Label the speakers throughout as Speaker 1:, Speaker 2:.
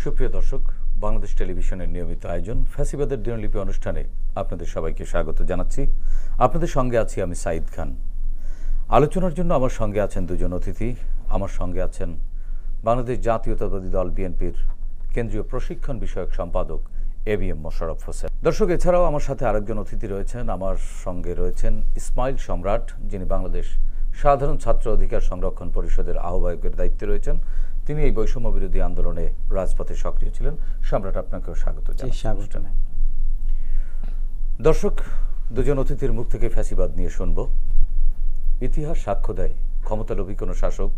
Speaker 1: সুপ্রিয় দর্শক, বাংলাদেশ টেলিভিশনের নিয়মিত আয়োজন ফ্যাসিবাদের দিনলিপি অনুষ্ঠানে আপনাদের সবাইকে স্বাগত জানাচ্ছি। আপনাদের সঙ্গে আছি আমি সাঈদ খান। আলোচনার জন্য আমার সঙ্গে আছেন দুজন অতিথি। আমার সঙ্গে আছেন বাংলাদেশ জাতীয়তাবাদী দল বিএনপির কেন্দ্রীয় প্রশিক্ষণ বিষয়ক সম্পাদক এবিএম মোশাররফ হোসেন। দর্শক, এছাড়াও আমার সাথে আরেকজন অতিথি রয়েছেন। আমার সঙ্গে রয়েছেন ইসমাইল সম্রাট, যিনি বাংলাদেশ সাধারণ ছাত্র অধিকার সংরক্ষণ পরিষদের আহ্বায়কের দায়িত্বে রয়েছেন। তিনি এই বৈষম্য বিরোধী আন্দোলনে রাজপথে সক্রিয় ছিলেন। সম্রাট, আপনাকেও স্বাগত জানাই। দর্শক, দুজন অতিথির মুখ থেকে ফ্যাসিবাদ নিয়ে শুনব। ইতিহাস সাক্ষ্য দেয়, ক্ষমতালোভী কোনো শাসক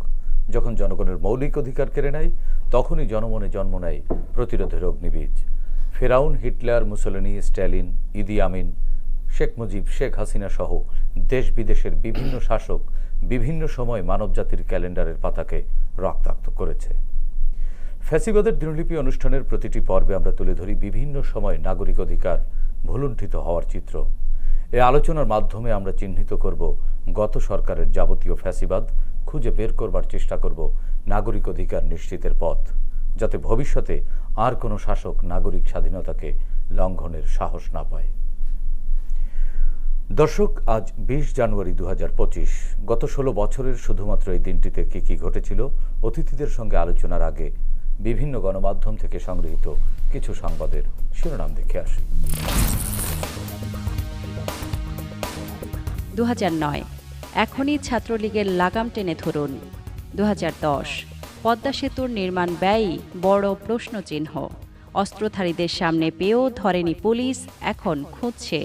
Speaker 1: যখন জনগণের মৌলিক অধিকার কেড়ে নেয়, তখনই জনমনে জন্ম নেয় প্রতিরোধের অগ্নিবীজ। ফেরাউন, হিটলার, মুসোলিনি, স্ট্যালিন, ইদি আমিন, শেখ মুজিব, শেখ হাসিনা সহ দেশ বিদেশের বিভিন্ন শাসক বিভিন্ন সময় মানবজাতির ক্যালেন্ডারের পাতাকে রক্তাক্ত করেছে। ফ্যাসিবাদের দিনলিপি অনুষ্ঠানের প্রতিটি পর্বে আমরা তুলে ধরি বিভিন্ন সময় নাগরিক অধিকার ভুলুণ্ঠিত হওয়ার চিত্র। এই আলোচনার মাধ্যমে আমরা চিহ্নিত করব গত সরকারের যাবতীয় ফ্যাসিবাদ, খুঁজে বের করবার চেষ্টা করব নাগরিক অধিকার নিশ্চিতের পথ, যাতে ভবিষ্যতে আর কোনো শাসক নাগরিক স্বাধীনতাকে লঙ্ঘনের সাহস না পায়। দর্শক, আজ 20 জানুয়ারি 2025। গত 16 বছরের শুধুমাত্র এই দিনটিতে কি কি ঘটেছিল, অতিথিদের সঙ্গে আলোচনার আগে বিভিন্ন গণমাধ্যম থেকে সংগৃহীত কিছু সংবাদের শিরোনাম দেখে আসি।
Speaker 2: 2009 এখনই ছাত্রলীগের লাগাম টেনে ধরুন। 2010 পদ্মা সেতুর নির্মাণ ব্যয়ই বড় প্রশ্নচিহ্ন। অস্ত্রধারীদের সামনে পেয়েও ধরেনি পুলিশ, এখন খুঁজছে।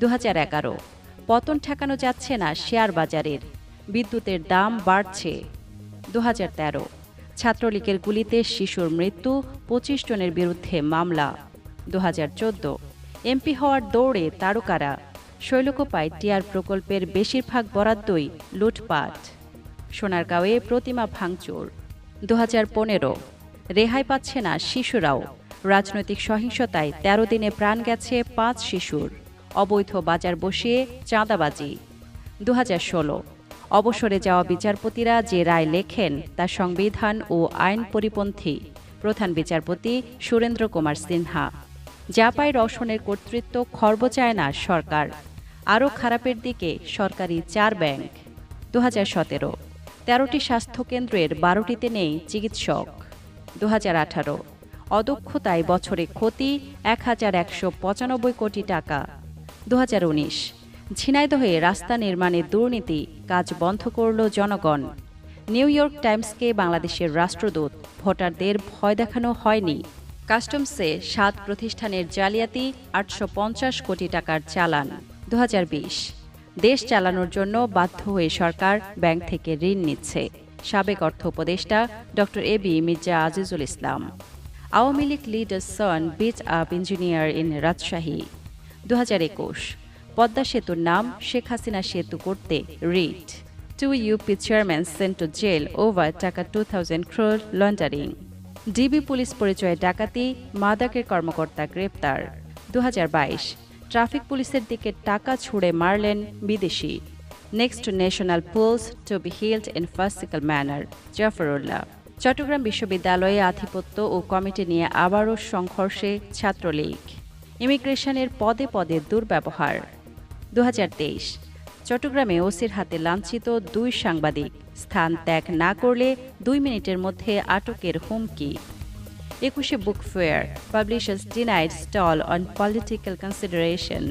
Speaker 2: 2011 পতন ঠেকানো যাচ্ছে না শেয়ার বাজারের, বিদ্যুতের দাম বাড়ছে। 2013 ছাত্রলীগের গুলিতে শিশুর মৃত্যু, 25 জনের বিরুদ্ধে মামলা। 2014 এমপি হওয়ার দৌড়ে তারকারা, শৈলকুপায় টিআর প্রকল্পের বেশিরভাগ বরাদ্দই লুটপাট। সোনারগাঁওয়ে প্রতিমা ভাঙচুর। 2015 রেহাই পাচ্ছে না শিশুরাও, রাজনৈতিক সহিংসতায় 13 দিনে প্রাণ গেছে 5 শিশুর। অবৈধ বাজার বসিয়ে চাঁদাবাজি। 2016 অবসরে যাওয়া বিচারপতিরা যে রায় লেখেন তা সংবিধান ও আইন পরিপন্থী, প্রধান বিচারপতি সুরেন্দ্র কুমার সিনহা। যা পায় রওশনের কর্তৃত্ব খর্ব চায় না সরকার। আরও খারাপের দিকে সরকারি 4 ব্যাংক। 2017 13টি স্বাস্থ্যকেন্দ্রের 12টিতে নেই চিকিৎসক। 2018 অদক্ষতায় বছরে ক্ষতি 1195 কোটি টাকা। 2019 ঝিনাইদহে রাস্তা নির্মাণে দুর্নীতি, কাজ বন্ধ করল জনগণ। নিউ ইয়র্ক টাইমসকে বাংলাদেশের রাষ্ট্রদূত, ভোটারদের ভয় দেখানো হয়নি। কাস্টমসে 7 প্রতিষ্ঠানের জালিয়াতি, 850 কোটি টাকার চালান। 2020 দেশ চালানোর জন্য বাধ্য হয়ে সরকার ব্যাংক থেকে ঋণ নিচ্ছে, সাবেক অর্থ উপদেষ্টা doctor AB Mirza Azizul Islam. Awami League leader son beat up engineer in Rajshahi. 2021 Padma সেতুর নাম শেখ হাসিনা সেতু করতে writ. 2 UP chairman sent to jail over taka 2000 crore laundering. DB police পরিচয়ে ডাকাতি, মাদকের কর্মকর্তা গ্রেপ্তার। 2022 ট্রাফিক পুলিশের দিকে টাকা ছুড়ে মারলেন বিদেশি। Next national polls to be held in farcical manner, Zafrullah. Chittagong বিশ্ববিদ্যালয়ে আধিপত্য ও কমিটি নিয়ে আবারও সংঘর্ষে ছাত্রলীগ। ইমিগ্রেশনের পদে পদে দুর্ব্যবহার। 2023 চট্টগ্রামে ওসির হাতে লাঞ্ছিত 2 সাংবাদিক, স্থান ত্যাগ না করলে 2 মিনিটের মধ্যে আটকের হুমকি। 21 book fair, publishers denied stall on political consideration.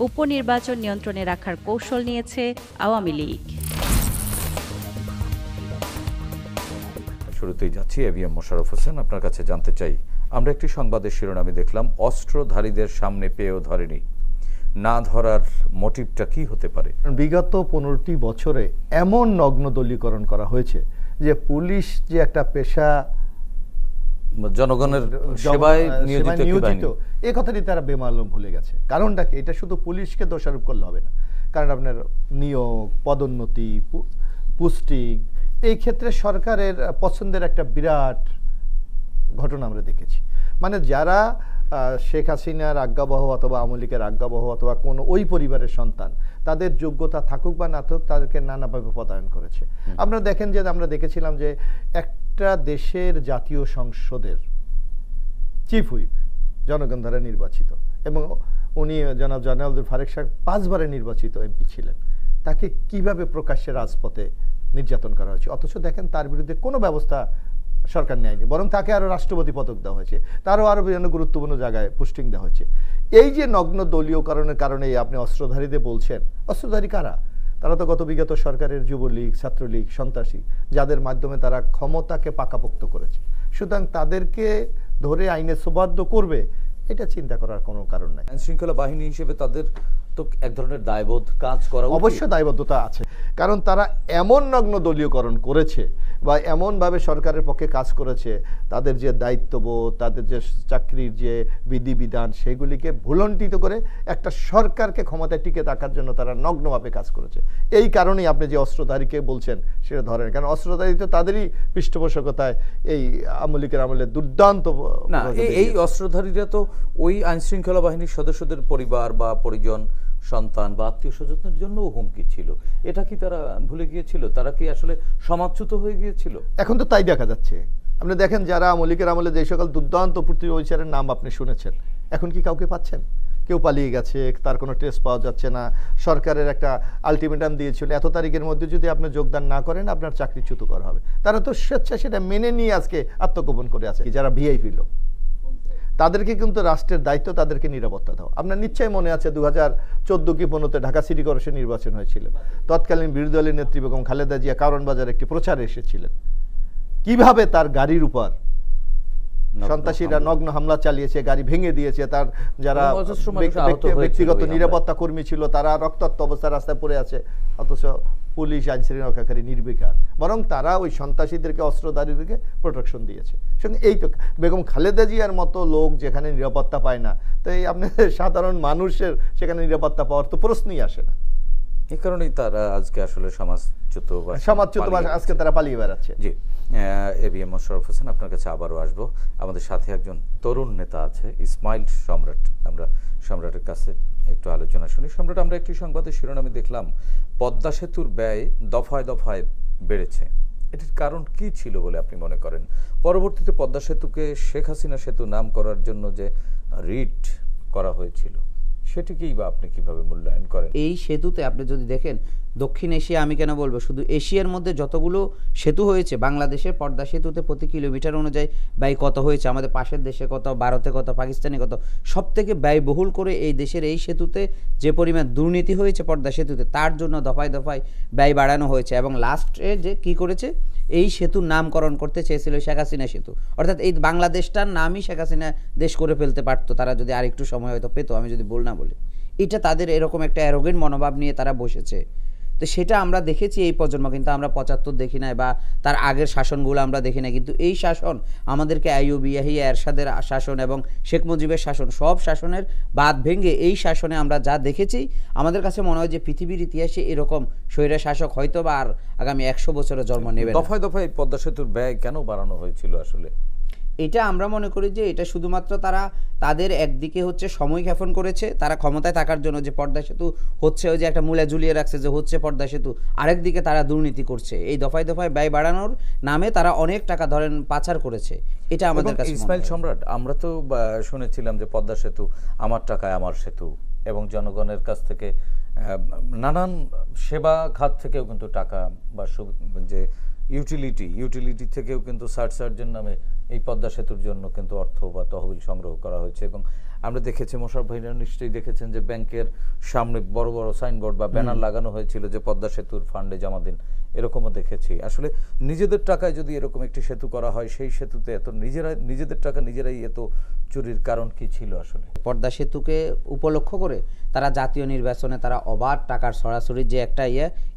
Speaker 2: উপনির্বাচন নিয়ন্ত্রণে রাখার কৌশল নিয়েছে আওয়ামী লীগ।
Speaker 1: শুরুতেই যাচ্ছি এবিএম মোশাররফ হোসেন, আপনার কাছে জানতে চাই, আমরা একটি সংবাদের শিরোনামে দেখলাম অস্ত্রধারীদের সামনে পেয়েও ধরেনি, না ধরার মোটিভটা কি হতে পারে?
Speaker 3: বিগত 15টি বছরে এমন নগ্ন দলীয়করণ করা হয়েছে যে পুলিশ যে একটা পেশা,
Speaker 1: জনগণের সেবায় নিয়োজিত,
Speaker 3: এই কথাটি তারা বেমালুম ভুলে গেছে। কারণটা কি? এটা শুধু পুলিশকে দোষারোপ করলে হবে না, কারণ আপনার নিয়োগ, পদোন্নতি, পোস্টিং, এই ক্ষেত্রে সরকারের পছন্দের একটা বিরাট ঘটনা আমরা দেখেছি। মানে যারা শেখ হাসিনার আজ্ঞাবহ অথবা আওয়ামী লীগের আজ্ঞাবহ অথবা কোনো ওই পরিবারের সন্তান, তাদের যোগ্যতা থাকুক বা না থাকুক, তাদেরকে নানাভাবে পদায়ন করেছে। আমরা দেখেন যে আমরা দেখেছিলাম যে একটা দেশের জাতীয় সংসদের চিফ হুইপ জনগণ দ্বারা নির্বাচিত, এবং উনি জনাব জানালুল ফারেক সাহেব 5 বারে নির্বাচিত এমপি ছিলেন। তাকে কিভাবে প্রকাশ্যে রাজপথে নির্যাতন করা হয়েছে, অথচ দেখেন তার বিরুদ্ধে কোনো ব্যবস্থা সরকার নেয়নি, বরং তাকে আরো রাষ্ট্রপতি পদক দেওয়া হয়েছে, তারও আরো বিভিন্ন গুরুত্বপূর্ণ জায়গায় পোস্টিং দেওয়া হয়েছে। এই যে নগ্ন দলীয়করণের কারণে আপনি অস্ত্রধারীদের বলছেন, অস্ত্রধারী কারা? তারা তো গত বিগত সরকারের যুবলীগ, ছাত্রলীগ, সন্ত্রাসী, যাদের মাধ্যমে তারা ক্ষমতাকে পাকাপোক্ত করেছে। সুতরাং তাদেরকে ধরে আইনে সুবাদ্য করবে, এটা চিন্তা করার কোনো কারণ নাই।
Speaker 1: আইন শৃঙ্খলা বাহিনী হিসেবে তাদের তো এক ধরনের দায়বোধ কাজ করা উচিত।
Speaker 3: অবশ্যই দায়বদ্ধতা আছে, কারণ তারা এমন নগ্ন দলীয়করণ করেছে বা এমনভাবে সরকারের পক্ষে কাজ করেছে, তাদের যে দায়িত্ববোধ, তাদের যে চাকরির যে বিধিবিধান, সেগুলিকে ভুলণ্ঠিত করে একটা সরকারকে ক্ষমতায় টিকে থাকার জন্য তারা নগ্নভাবে কাজ করেছে। এই কারণেই আপনি যে অস্ত্রধারীকে বলছেন সেটা ধরেন, কারণ অস্ত্রধারী তো তাদেরই পৃষ্ঠপোষকতায় এই আওয়ামী লীগের আমলে দুর্দান্ত
Speaker 1: না, এই অস্ত্রধারীরা তো ওই আইন শৃঙ্খলা বাহিনীর সদস্যদের পরিবার বা পরিজন, সন্তান বা আত্মীয় স্বজনের জন্য হুমকি ছিল। এটা কি তারা ভুলে গিয়েছিল? তারা কি আসলে সমাজচ্যুত হয়ে গিয়েছিল?
Speaker 3: এখন তো তাই দেখা যাচ্ছে। আপনি দেখেন যারা আওয়ামী লীগের আমলে যে সকল দুর্দান্ত প্রতিষ্ঠানের নাম আপনি শুনেছেন, এখন কি কাউকে পাচ্ছেন? কেউ পালিয়ে গেছে, তার কোনো ট্রেস পাওয়া যাচ্ছে না। সরকারের একটা আলটিমেটাম দিয়েছিল, এত তারিখের মধ্যে যদি আপনি যোগদান না করেন আপনার চাকরিচ্যুত করা হবে। তারা তো স্বেচ্ছা সেটা মেনে নিয়ে আজকে আত্মগোপন করে আছে। যারা ভিআইপি লোক, তাদেরকে কিন্তু রাষ্ট্রের দায়িত্ব তাদেরকে নিরাপত্তা দাও। আপনার নিশ্চয়ই মনে আছে 2014 কি 15-তে ঢাকা সিটি কর্পোরেশন নির্বাচন হয়েছিল। তৎকালীন বিরোধী দলের নেত্রী বেগম খালেদা জিয়া কারণ বাজার একটি প্রচারে এসেছিলেন, কিভাবে তার গাড়ির উপর সন্ত্রাসীরা নগ্ন হামলা চালিয়েছে, গাড়ি ভেঙে দিয়েছে, তার যারা ব্যক্তিগত নিরাপত্তা কর্মী ছিল তারা রক্তাক্ত অবস্থায় রাস্তায় পড়ে আছে, অথচ পুলিশ, আইন শৃঙ্খলাকারী নির্বিকার, বরং তারা ওই সন্ত্রাসীদেরকে, অস্ত্রধারীদেরকে প্রোটেকশন দিয়েছে। সঙ্গে এই তো বেগম খালেদা জিয়ার মতো লোক যেখানে নিরাপত্তা পায় না, তাই আপনি সাধারণ মানুষের সেখানে নিরাপত্তা পাওয়ার তো প্রশ্নই আসে না।
Speaker 1: এই কারণেই তারা আজকে আসলে সমাজচ্যুত
Speaker 3: আজকে তারা পালিয়ে বেড়াচ্ছে।
Speaker 1: জি, এবিএম মোশাররফ হোসেন, আপনার কাছে আবারও আসবো। আমাদের সাথে একজন তরুণ নেতা আছে, ইসমাইল সম্রাট। আমরা সম্রাটের কাছে একটু আলোচনা শুনি। সম্রাট, আমরা একটি সংবাদের শিরোনামে দেখলাম পদ্মা সেতুর ব্যয় দফায় দফায় বেড়েছে। এটির কারণ কি ছিল বলে আপনি মনে করেন? পরবর্তীতে পদ্মা সেতুকে শেখ হাসিনা সেতু নাম করার জন্য যে রিট করা হয়েছিল, সেটিকেই বা আপনি কিভাবে মূল্যায়ন করেন?
Speaker 4: এই সেতুতে আপনি যদি দেখেন, দক্ষিণ এশিয়া, আমি কেন বলবো, শুধু এশিয়ার মধ্যে যতগুলো সেতু হয়েছে, বাংলাদেশের পদ্মা সেতুতে প্রতি কিলোমিটার অনুযায়ী ব্যয় কত হয়েছে, আমাদের পাশের দেশে কত, ভারতে কত, পাকিস্তানে কত, সব থেকে ব্যয়বহুল করে এই দেশের এই সেতুতে যে পরিমাণ দুর্নীতি হয়েছে পদ্মা সেতুতে, তার জন্য দফায় দফায় ব্যয় বাড়ানো হয়েছে। এবং লাস্টে যে কি করেছে, এই সেতুর নামকরণ করতে চেয়েছিল শেখ হাসিনা সেতু, অর্থাৎ এই বাংলাদেশটার নামই শেখ হাসিনা দেশ করে ফেলতে পারতো তারা যদি আরেকটু সময় হয়তো পেতো, আমি যদি বল না বলি। এটা তাদের এরকম একটা অ্যারোগেন্ট মনোভাব নিয়ে তারা বসেছে। তো সেটা আমরা দেখেছি এই প্রজন্ম, কিন্তু আমরা 75 দেখি নাই বা তার আগের শাসনগুলো আমরা দেখি না। কিন্তু এই শাসন আমাদেরকে আইয়ুব, ইয়াহিয়া, এরশাদের শাসন এবং শেখ মুজিবের শাসন, সব শাসনের বাদ ভেঙে এই শাসনে আমরা যা দেখেছি, আমাদের কাছে মনে হয় যে পৃথিবীর ইতিহাসে এরকম স্বৈরা শাসক হয়তো বা আর আগামী 100 বছরে জন্ম নেবে।
Speaker 1: দফায় দফায় পদ্মা সেতুর ব্যয় কেন বাড়ানো হয়েছিল আসলে?
Speaker 4: এটা আমরা মনে করি যে এটা শুধুমাত্র তাদের একদিকে হচ্ছে সময় ক্ষেপণ করেছে, তারা ক্ষমতায় থাকার জন্য, যে পদ্মা সেতু হচ্ছে, ওই যে একটা মূলা ঝুলিয়ে রাখছে যে হচ্ছে পদ্মা সেতু, আরেকদিকে তারা দুর্নীতি করছে। এই দফায় দফায় ব্যয় বাড়ানোর নামে তারা অনেক টাকা ধরেন পাচার করেছে। এটা আমাদের কাছে।
Speaker 1: ইসমাইল সম্রাট, আমরা তো শুনেছিলাম যে পদ্মা সেতু আমার টাকায় আমার সেতু, এবং জনগণের কাছ থেকে নানান সেবা খাত থেকেও কিন্তু টাকা বা যে ইউটিলিটি থেকেও কিন্তু সার্জের নামে এই পদ্মা সেতুর জন্য কিন্তু অর্থ বা তহবিল সংগ্রহ করা হয়েছে। এবং আমরা দেখেছি, মোশাররফ ভাইরা নিশ্চয়ই দেখেছেন যে ব্যাংকের সামনে বড় বড় সাইনবোর্ড বা ব্যানার লাগানো হয়েছিল যে পদ্মা সেতুর ফান্ডে জমা দিন। এরকমও দেখেছি। আসলে নিজেদের টাকায় যদি এরকম একটি সেতু করা হয়, সেই সেতুতে এত নিজেদের টাকা নিজেরাই এত চুরির কারণ কি ছিল আসলে?
Speaker 4: পদ্মা সেতুকে উপলক্ষ করে তারা জাতীয় নির্বাচনে তারা অবাধ টাকার সরাসরি যে একটা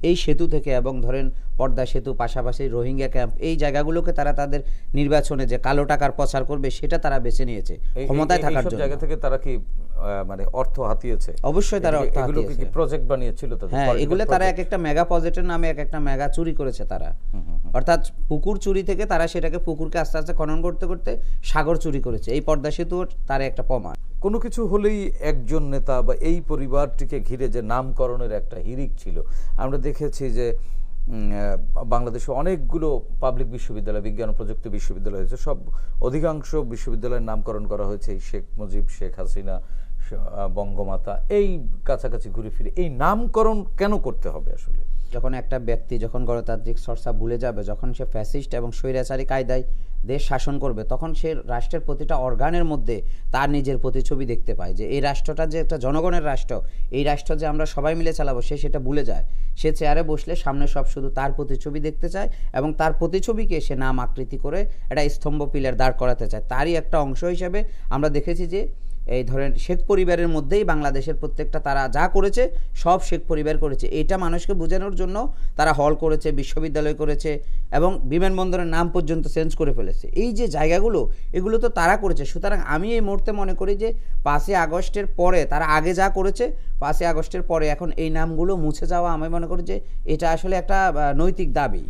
Speaker 4: এই সেতু থেকে, এবং ধরেন পদ্মা সেতু পাশাপাশি রোহিঙ্গা ক্যাম্প, এই জায়গাগুলোকে তারা তাদের নির্বাচনে যে কালো টাকার প্রচার করবে সেটা তারা বেছে নিয়েছে ক্ষমতায় থাকার জন্য।
Speaker 1: জায়গা থেকে তারা কি মানে অর্থ হাতিয়েছে?
Speaker 4: অবশ্যই তারা অর্থ
Speaker 1: এগুলো কি
Speaker 4: হাতিয়েছে।
Speaker 1: প্রজেক্ট বানিয়েছিল তাদের?
Speaker 4: হ্যাঁ, এগুলো তারা এক একটা মেগা প্রজেক্টের নামে এক একটা মেগা চুরি করেছে তারা। অর্থাৎ পুকুর চুরি থেকে তারা সেটাকে পুকুরকে আস্তে আস্তে খনন করতে করতে সাগর চুরি করেছে। এই পদ্মা সেতু তার একটা প্রমাণ।
Speaker 1: কোনো কিছু হলেই একজন নেতা বা এই পরিবারটিকে ঘিরে যে নামকরণের একটা হিড়িক ছিল। আমরা দেখেছি যে বাংলাদেশে অনেকগুলো পাবলিক বিশ্ববিদ্যালয়, বিজ্ঞান ও প্রযুক্তি বিশ্ববিদ্যালয় হয়েছে, সব অধিকাংশ বিশ্ববিদ্যালয়ের নামকরণ করা হয়েছে এই শেখ মুজিব, শেখ হাসিনা, বঙ্গমাতা, এই কাছাকাছি ঘুরে ফিরে। এই নামকরণ কেন করতে হবে আসলে?
Speaker 4: যখন একটা ব্যক্তি যখন গণতান্ত্রিক চর্চা ভুলে যাবে, যখন সে ফ্যাসিস্ট এবং স্বৈরাচারী কায়দায় দেশ শাসন করবে, তখন সে রাষ্ট্রের প্রতিটা অর্গানের মধ্যে তার নিজের প্রতিছবি দেখতে পায় যে এই রাষ্ট্রটা যে একটা জনগণের রাষ্ট্র, এই রাষ্ট্র যে আমরা সবাই মিলে চালাবো, সে সেটা ভুলে যায়। সে চেয়ারে বসলে সামনে সব শুধু তার প্রতিছবি দেখতে চায়, এবং তার প্রতিছবিকে সে নাম আকৃতি করে একটা স্তম্ভ পিলার দাঁড় করাতে চায়। তারই একটা অংশ হিসেবে আমরা দেখেছি যে এই ধরেন শেখ পরিবারের মধ্যেই বাংলাদেশের প্রত্যেকটা তারা যা করেছে সব শেখ পরিবার করেছে। এটা মানুষকে বোঝানোর জন্য তারা হল করেছে, বিশ্ববিদ্যালয় করেছে, এবং বিমানবন্দরের নাম পর্যন্ত চেঞ্জ করে ফেলেছে। এই যে জায়গাগুলো, এগুলো তো তারা করেছে। সুতরাং আমি এই মুহূর্তে মনে করি যে 5ই আগস্টের পরে তারা আগে যা করেছে, 5ই আগস্টের পরে এখন এই নামগুলো মুছে যাওয়া, আমি মনে করি যে এটা আসলে একটা নৈতিক দাবি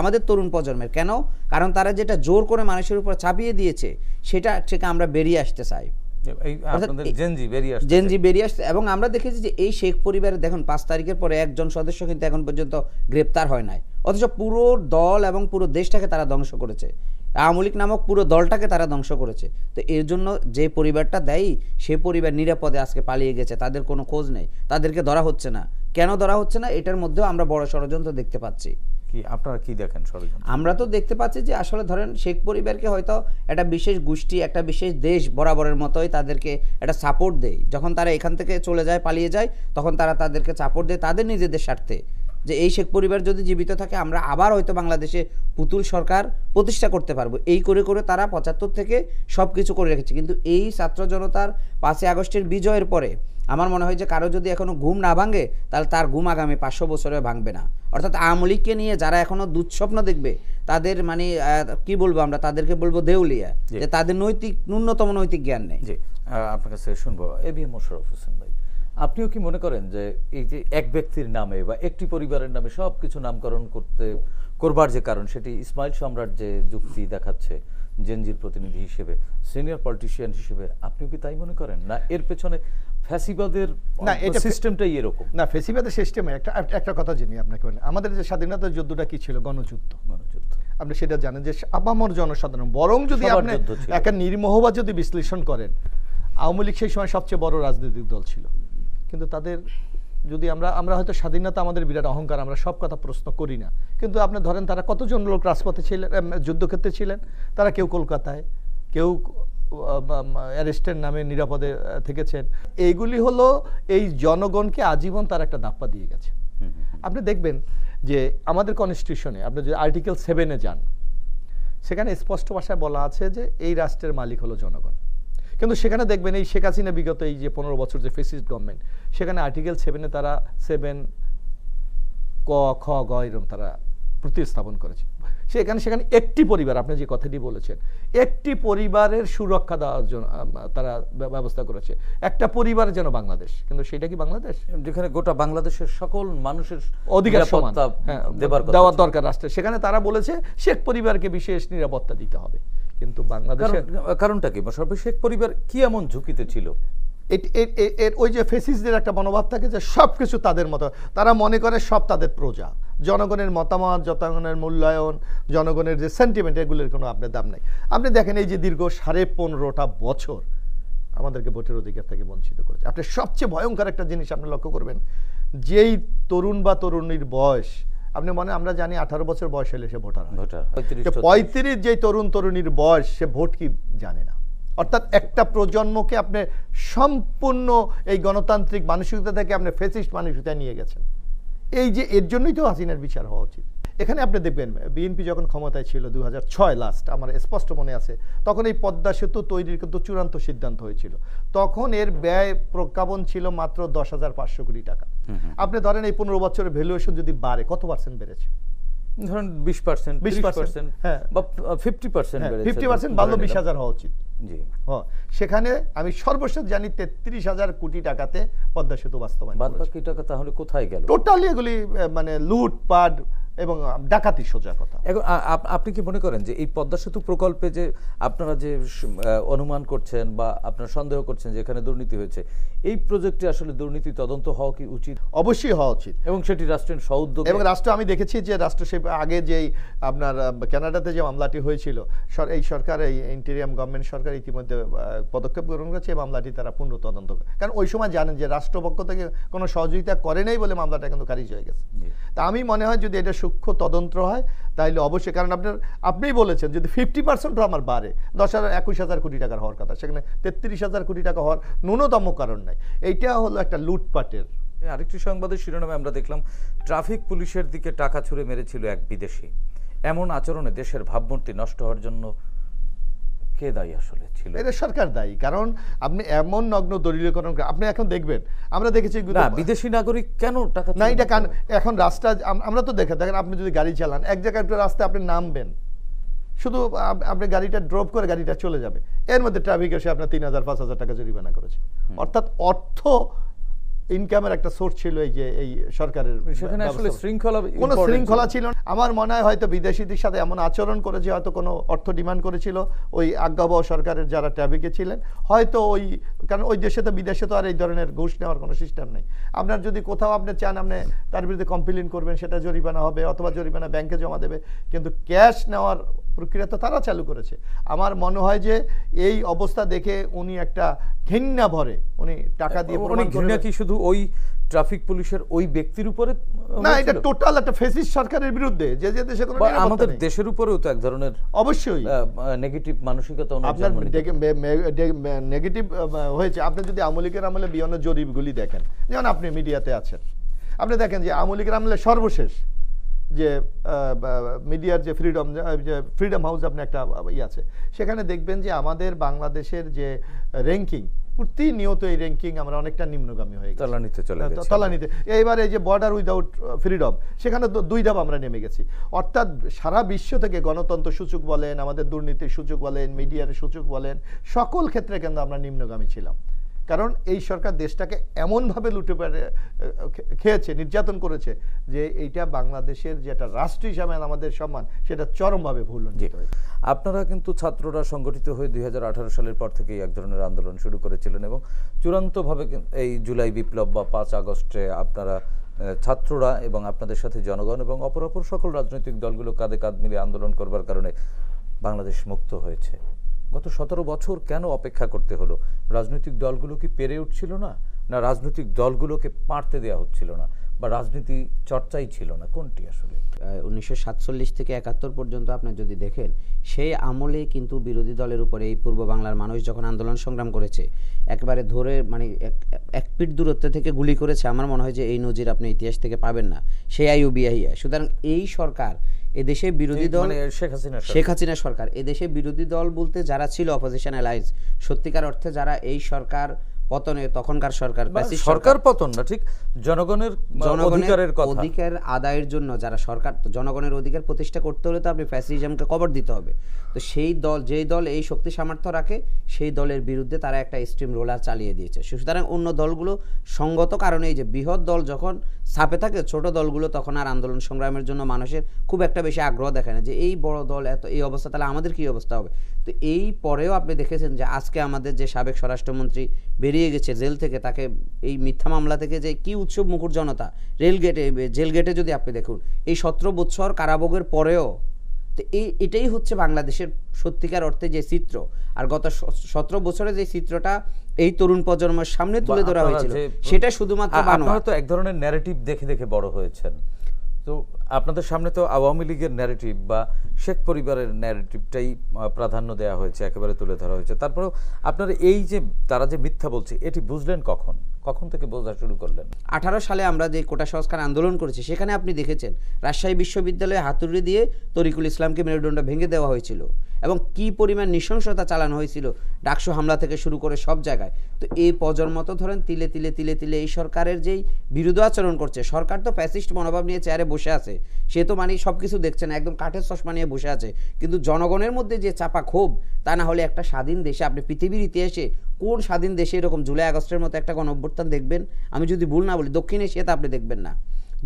Speaker 4: আমাদের তরুণ প্রজন্মের। কেন? কারণ তারা যেটা জোর করে মানুষের উপর চাপিয়ে দিয়েছে, সেটা থেকে আমরা বেরিয়ে আসতে চাই। জেনজি বেরিয়ে আসছে। এবং আমরা দেখেছি যে এই শেখ পরিবারের দেখুন 5 তারিখের পরে একজন সদস্য কিন্তু এখন পর্যন্ত গ্রেপ্তার হয় নাই, অথচ পুরো দল এবং পুরো দেশটাকে তারা ধ্বংস করেছে। আওয়ামী লীগ নামক পুরো দলটাকে তারা ধ্বংস করেছে। তো এর জন্য যে পরিবারটা দায়ী, সে পরিবার নিরাপদে আজকে পালিয়ে গেছে, তাদের কোনো খোঁজ নেই, তাদেরকে ধরা হচ্ছে না। কেন ধরা হচ্ছে না? এটার মধ্যেও আমরা বড় ষড়যন্ত্র দেখতে পাচ্ছি।
Speaker 1: কি আপনারা কি দেখেন ষড়যন্ত্র?
Speaker 4: আমরা তো দেখতে পাচ্ছি যে আসলে ধরেন শেখ পরিবারকে হয়তো একটা বিশেষ গোষ্ঠী, একটা বিশেষ দেশ বরাবরের মতোই তাদেরকে একটা সাপোর্ট দেয়। যখন তারা এখান থেকে চলে যায়, পালিয়ে যায়, তখন তারা তাদেরকে সাপোর্ট দেয় তাদের নিজেদের স্বার্থে, যে এই শেখ পরিবার যদি জীবিত থাকে আমরা আবার হয়তো বাংলাদেশে পুতুল সরকার প্রতিষ্ঠা করতে পারবো। এই করে করে তারা 75 থেকে সব কিছু করে রেখেছে। কিন্তু এই ছাত্র জনতার 5ই আগস্টের বিজয়ের পরে আমার মনে হয় যে কারো যদি এখনো ঘুম না ভাঙে, তাহলে তার ঘুম আগামী 500 বছরে ভাঙবে না। অর্থাৎ আওয়ামী লীগকে নিয়ে যারা এখনো দুঃস্বপ্ন দেখবে, তাদের মানে কি বলবো, আমরা তাদেরকে বলবো দেউলিয়া, যে তাদের ন্যূনতম নৈতিক জ্ঞান নেই।
Speaker 1: জি, আপনার কাছে শুনবো এবিএম মোশাররফ হোসেন ভাই, আপনিও কি মনে করেন যে এই যে এক ব্যক্তির নামে বা একটি পরিবারের নামে সব কিছু নামকরণ করবার যে কারণ, সেটি ইসমাইল সম্রাট যে যুক্তি দেখাচ্ছে জেনজির প্রতিনিধি হিসেবে, সিনিয়র পলিটিশিয়ান হিসেবে, আপনিও কি তাই মনে করেন? না এর পেছনে ফ্যাসিবাদের সিস্টেমটাই এরকম?
Speaker 3: না, ফ্যাসিবাদের সিস্টেমে একটা কথা জানি আপনাকে বলেন, আমাদের যে স্বাধীনতার যুদ্ধটা কি ছিল? গণযুদ্ধ। আপনি সেটা জানেন যে আপামর জনসাধারণ, বরং যদি আপনি একটা নির্মোহভাবে যদি বিশ্লেষণ করেন, আওয়ামী লীগ সেই সময় সবচেয়ে বড় রাজনৈতিক দল ছিল। কিন্তু তাদের যদি আমরা হয়তো স্বাধীনতা আমাদের বিরাট অহংকার, আমরা সব কথা প্রশ্ন করি না, কিন্তু আপনি ধরেন তারা কতজন লোক রাজপথে ছিলেন, যুদ্ধক্ষেত্রে ছিলেন, তারা কেউ কলকাতায়, কেউ অ্যারেস্টের নামে নিরাপদে থেকেছেন। এইগুলি হলো এই জনগণকে আজীবন তার একটা দাপ্পা দিয়ে গেছে। আপনি দেখবেন যে আমাদের কনস্টিটিউশনে আপনি যদি আর্টিকেল 7-এ যান, সেখানে স্পষ্ট ভাষায় বলা আছে যে এই রাষ্ট্রের মালিক হলো জনগণ। কিন্তু সেখানে দেখবেন এই শেখ হাসিনা বিগত এই যে 15 বছর যে ফ্যাসিস্ট গভর্নমেন্ট, সেখানে আর্টিকেল 7-এ তারা 7 ক খ গ এরকম তারা প্রতিস্থাপন করেছে। সেখানে একটি পরিবার, আপনি যে কথাটি বলেছেন, একটি পরিবারের সুরক্ষা দেওয়ার জন্য তারা ব্যবস্থা করেছে, একটা পরিবার যেন বাংলাদেশ। কিন্তু সেটা কি বাংলাদেশ?
Speaker 1: যেখানে গোটা বাংলাদেশের সকল মানুষের
Speaker 3: অধিকার সমান দেওয়ার
Speaker 1: কথা
Speaker 3: দরকার রাষ্ট্রের, সেখানে তারা বলেছে শেখ পরিবারকে বিশেষ নিরাপত্তা দিতে হবে। কিন্তু বাংলাদেশের
Speaker 1: কারণটা কি? শেখ পরিবার কি এমন ঝুঁকিতে ছিল?
Speaker 3: এর ওই যে ফেসিসদের একটা মনোভাব থাকে যে সব কিছু তাদের মতো, তারা মনে করে সব তাদের প্রজা। জনগণের মতামত, জনগণের মূল্যায়ন, জনগণের যে সেন্টিমেন্ট, এগুলোর কোনো আপনার দাম নাই। আপনি দেখেন এই যে দীর্ঘ 15.5টা বছর আমাদেরকে ভোটের অধিকার থেকে বঞ্চিত করেছে। আপনি সবচেয়ে ভয়ঙ্কর একটা জিনিস আপনি লক্ষ্য করবেন, যেই তরুণ বা তরুণীর বয়স, আপনি আমরা জানি 18 বছর বয়স হলে সে ভোটার হয়। 35 যেই তরুণ তরুণীর বয়স, সে ভোট কি জানে না। অর্থাৎ একটা প্রজন্মকে আপনি সম্পূর্ণ এই গণতান্ত্রিক মানসিকতা থেকে আপনি ফ্যাসিস্ট মানসিকতায় নিয়ে গেছেন। এই যে এর জন্যই তো হাসিনার বিচার হওয়া উচিত। এখানে আপনি দেখবেন বিএনপি যখন ক্ষমতায় ছিল 2006 লাস্ট, আমার স্পষ্ট মনে আছে, তখন এই পদ্মা সেতু তৈরির কিন্তু চূড়ান্ত সিদ্ধান্ত হয়েছিল। তখন এর ব্যয় প্রজ্ঞাপন ছিল মাত্র 10,500 কোটি টাকা। আপনি ধরেন এই 15 বছরের ভ্যালুয়েশন যদি বাড়ে, কত পার্সেন্ট বেড়েছে?
Speaker 1: ধরেন 20%,
Speaker 3: 20%, হ্যাঁ,
Speaker 1: বা 50% বেড়েছে।
Speaker 3: 50% বাড়লো, 20,000 হওয়া উচিত।
Speaker 1: জি,
Speaker 3: হ্যাঁ, সেখানে আমি সর্বশেষ জানি 33,000 কোটি টাকাতে পদ্মা সেতু বাস্তবায়ন
Speaker 1: বাদ
Speaker 3: করেছে।
Speaker 1: বাকি টাকা তাহলে কোথায় গেল?
Speaker 3: টোটালি এগুলি মানে লুটপাট এবং ডাকাতি, সোজা কথা।
Speaker 1: এখন আপনি কি মনে করেন যে এই পদ্মা সেতু প্রকল্পে যে আপনারা যে অনুমান করছেন বা আপনারা সন্দেহ করছেন যে এখানে দুর্নীতি হয়েছে, এই প্রজেক্টে আসলে দুর্নীতি তদন্ত হওয়া কি উচিত?
Speaker 3: অবশ্যই হওয়া উচিত,
Speaker 1: এবং সেটি রাষ্ট্রের সউদ্যোগে।
Speaker 3: এবং রাষ্ট্র, আমি দেখেছি যে রাষ্ট্র সে আগে যেই আপনার কানাডাতে যে মামলাটি হয়েছিল, এই সরকার, এই ইন্টেরিয়াম গভর্নমেন্ট সরকার ইতিমধ্যে পদক্ষেপ গ্রহণ করেছে, এই মামলাটি তারা পুনঃ তদন্ত করে। কারণ ওই সময় জানেন যে রাষ্ট্রপক্ষ থেকে কোনো সহযোগিতা করে নাই বলে মামলাটা কিন্তু খারিজ হয়ে গেছে। তা আমি মনে হয় যদি এটা সূক্ষ্ম তদন্ত হয় তাহলে অবশ্যই, কারণ আপনিই বলেছেন যদি 50% আমার বাড়ে, 10,000-21,000 কোটি টাকার হওয়ার কথা, সেখানে 33,000 কোটি টাকা হওয়ার ন্যূনতম কারণ নাই। এইটা হলো একটা লুটপাটের।
Speaker 1: আরেকটি সংবাদের শিরোনামে আমরা দেখলাম ট্রাফিক পুলিশের দিকে টাকা ছুঁড়ে মেরেছিল এক বিদেশি। এমন আচরণে দেশের ভাবমূর্তি নষ্ট হওয়ার জন্য কে দায়ী আসলে ছিল?
Speaker 3: এটা সরকার দায়ী, কারণ আপনি এমন নগ্ন দলীয়করণ, আপনি এখন দেখবেন, আমরা দেখেছি
Speaker 1: না, বিদেশি নাগরিক কেন টাকা
Speaker 3: না, এটা এখন রাস্তা আমরা তো দেখেন, আপনি যদি গাড়ি চালান, এক জায়গায় একটা রাস্তায় আপনি নামবেন, শুধু আপনি গাড়িটা ড্রপ করে গাড়িটা চলে যাবে, এর মধ্যে ট্রাফিক এসে আপনার 3,000-5,000 টাকা জরিমানা করেছে। অর্থাৎ অর্থ ইনকামের একটা সোর্স ছিল এই যে এই সরকারের,
Speaker 1: সেখানে আসলে
Speaker 3: কোনো শৃঙ্খলা ছিল না। আমার মনে হয় হয়তো বিদেশিদের সাথে এমন আচরণ করেছে, হয়তো কোনো অর্থ ডিমান্ড করেছিল ওই আজ্ঞাবহ সরকারের যারা ট্রাফিকে ছিলেন, হয়তো ওই, কারণ ওই দেশে তো, বিদেশে তো আর এই ধরনের ঘুষ নেওয়ার কোনো সিস্টেম নেই। আপনার যদি কোথাও আপনি চান আপনি তার বিরুদ্ধে কমপ্লেইন করবেন, সেটা জরিমানা হবে, অথবা জরিমানা ব্যাংকে জমা দেবে, কিন্তু ক্যাশ নেওয়ার প্রক্রিয়া তো তারা চালু করেছে। আমার মনে হয় যে এই অবস্থা দেখে উনি একটা ঘৃণা ভরে উনি টাকা দিয়ে,
Speaker 1: ঘৃণা কি শুধু ওই ট্রাফিক পুলিশের ওই ব্যক্তির উপরে
Speaker 3: না, এটা টোটাল একটা ফ্যাসিস্ট সরকারের বিরুদ্ধে, যে যে দেশে কোনো,
Speaker 1: আমাদের দেশের উপরেও তো এক ধরনের
Speaker 3: অবশ্যই
Speaker 1: নেগেটিভ মানসিকতা
Speaker 3: আপনার নেগেটিভ হয়েছে। আপনি যদি আওয়ামী লীগের আমলে বিভিন্ন জরিপগুলি দেখেন, যেমন আপনি মিডিয়াতে আছেন, আপনি দেখেন যে আওয়ামী লীগের আমলে সর্বশেষ যে মিডিয়ার যে ফ্রিডম হাউস আপনি একটা আছে, সেখানে দেখবেন যে আমাদের বাংলাদেশের যে র্যাঙ্কিং, প্রতিনিয়ত এই র্যাঙ্কিং আমরা অনেকটা নিম্নগামী হয়ে গেছি, তলানিতে। এইবার এই যে বর্ডার উইদাউট ফ্রিডম, সেখানে 2 ধাপ আমরা নেমে গেছি। অর্থাৎ সারা বিশ্ব থেকে গণতন্ত্র সূচক বলেন, আমাদের দুর্নীতির সূচক বলেন, মিডিয়ার সূচক বলেন, সকল ক্ষেত্রে কিন্তু আমরা নিম্নগামী ছিলাম। কারণ এই সরকার দেশটাকে এমনভাবে লুটে খেয়েছে, নির্যাতন করেছে, যে এইটা বাংলাদেশের যে একটা রাষ্ট্র হিসাবে আমাদের সম্মান, সেটা চরমভাবে ভুলণ্ঠিত হয়েছে।
Speaker 1: আপনারা কিন্তু ছাত্ররা সংগঠিত হয়ে 2018 সালের পর থেকেই এক ধরনের আন্দোলন শুরু করেছিলেন, এবং চূড়ান্তভাবে এই জুলাই বিপ্লব বা 5 আগস্টে আপনারা ছাত্ররা এবং আপনাদের সাথে জনগণ এবং অপর সকল রাজনৈতিক দলগুলো কাঁধে কাঁধ মিলিয়ে আন্দোলন করবার কারণে বাংলাদেশ মুক্ত হয়েছে। গত 17 বছর কেন অপেক্ষা করতে হলো? রাজনৈতিক দলগুলো কি পেরে উঠছিল না, না রাজনৈতিক দলগুলোকে পারতে দেওয়া হচ্ছিল না, বা রাজনীতি চর্চাই ছিল না? কোনটি আসলে?
Speaker 4: 1947 থেকে 71 পর্যন্ত আপনি যদি দেখেন, সেই আমলে কিন্তু বিরোধী দলের উপরে এই পূর্ব বাংলার মানুষ যখন আন্দোলন সংগ্রাম করেছে, একবারে ধরে মানে এক ফিট দূরত্ব থেকে গুলি করেছে। আমার মনে হয় যে এই নজির আপনি ইতিহাস থেকে পাবেন না, সেই আইউবিআইয়া। সুতরাং এই সরকার, এদেশে বিরোধী দল, শেখ হাসিনা সরকার, এদেশে বিরোধী দল বলতে যারা ছিল অপোজিশন অ্যালায়েন্স, সত্যিকার অর্থে যারা এই সরকার পতনে, তখনকার সরকার
Speaker 1: পতন না, ঠিক জনগণের
Speaker 4: অধিকার আদায়ের জন্য যারা সরকার, জনগণের অধিকার প্রতিষ্ঠা করতে হলে তো আপনি ফ্যাসিজমকে কবর দিতে হবে। তো সেই দল, যেই দল এই শক্তি সামর্থ্য রাখে, সেই দলের বিরুদ্ধে তারা একটা স্ট্রিম রোলার চালিয়ে দিয়েছে। সুতরাং অন্য দলগুলো সঙ্গত কারণে, এই যে বৃহৎ দল যখন ছাপে থাকে, ছোট দলগুলো তখন আর আন্দোলন সংগ্রামের জন্য মানুষের খুব একটা বেশি আগ্রহ দেখায় না, যে এই বড় দল এত এই অবস্থা, তাহলে আমাদের কি অবস্থা হবে। তো এই পরেও আপনি দেখেছেন যে আজকে আমাদের যে সাবেক স্বরাষ্ট্রমন্ত্রী বেরিয়ে গেছে জেল থেকে, তাকে এই মিথ্যা মামলা থেকে যে কি উৎসব মুখর জনতা, জেল গেটে যদি আপনি দেখুন, এই 17 বছর কারাভোগের পরেও। তো এটাই হচ্ছে বাংলাদেশের সত্যিকার অর্থে যে চিত্র। আর গত 17 বছরে যে চিত্রটা এই তরুণ প্রজন্মের সামনে তুলে ধরা হয়েছিল, সেটা শুধুমাত্র
Speaker 1: আপনারা তো এক ধরনের ন্যারেটিভ দেখে দেখে বড় হয়েছেন। তো আপনাদের সামনে তো আওয়ামী লীগের ন্যারেটিভ বা শেখ পরিবারের ন্যারেটিভটাই প্রাধান্য দেওয়া হয়েছে, একেবারে তুলে ধরা হয়েছে। তারপরেও আপনারা এই যে তারা যে মিথ্যা বলছে, এটি বুঝলেন কখন? কখন থেকে বোঝা শুরু করলেন?
Speaker 4: 18 সালে আমরা যে কোটা সংস্কার আন্দোলন করেছি সেখানে আপনি দেখেছেন রাজশাহী বিশ্ববিদ্যালয়ে হাতুড়ি দিয়ে তরিকুল ইসলামকে মেরুদণ্ড ভেঙে দেওয়া হয়েছিল এবং কি পরিমাণ নৃশংসতা চালানো হয়েছিল ডাকসু হামলা থেকে শুরু করে সব জায়গায়। তো এই প্রজন্ম তো ধরেন তিলে তিলে তিলে তিলে এই সরকারের যেই বিরোধী আচরণ করছে, সরকার তো ফ্যাসিস্ট মনোভাব নিয়ে চেয়ারে বসে আছে, সে তো মানে সব কিছু দেখছে না, একদম কাঠের চশমা নিয়ে বসে আছে, কিন্তু জনগণের মধ্যে যে চাপা ক্ষোভ, তা না হলে একটা স্বাধীন দেশে আপনি পৃথিবীর ইতিহাসে কোন স্বাধীন দেশে এরকম জুলাই আগস্টের মতো একটা গণঅভ্যুত্থান দেখবেন? আমি যদি ভুল না বলি দক্ষিণ এশিয়াতে আপনি দেখবেন না।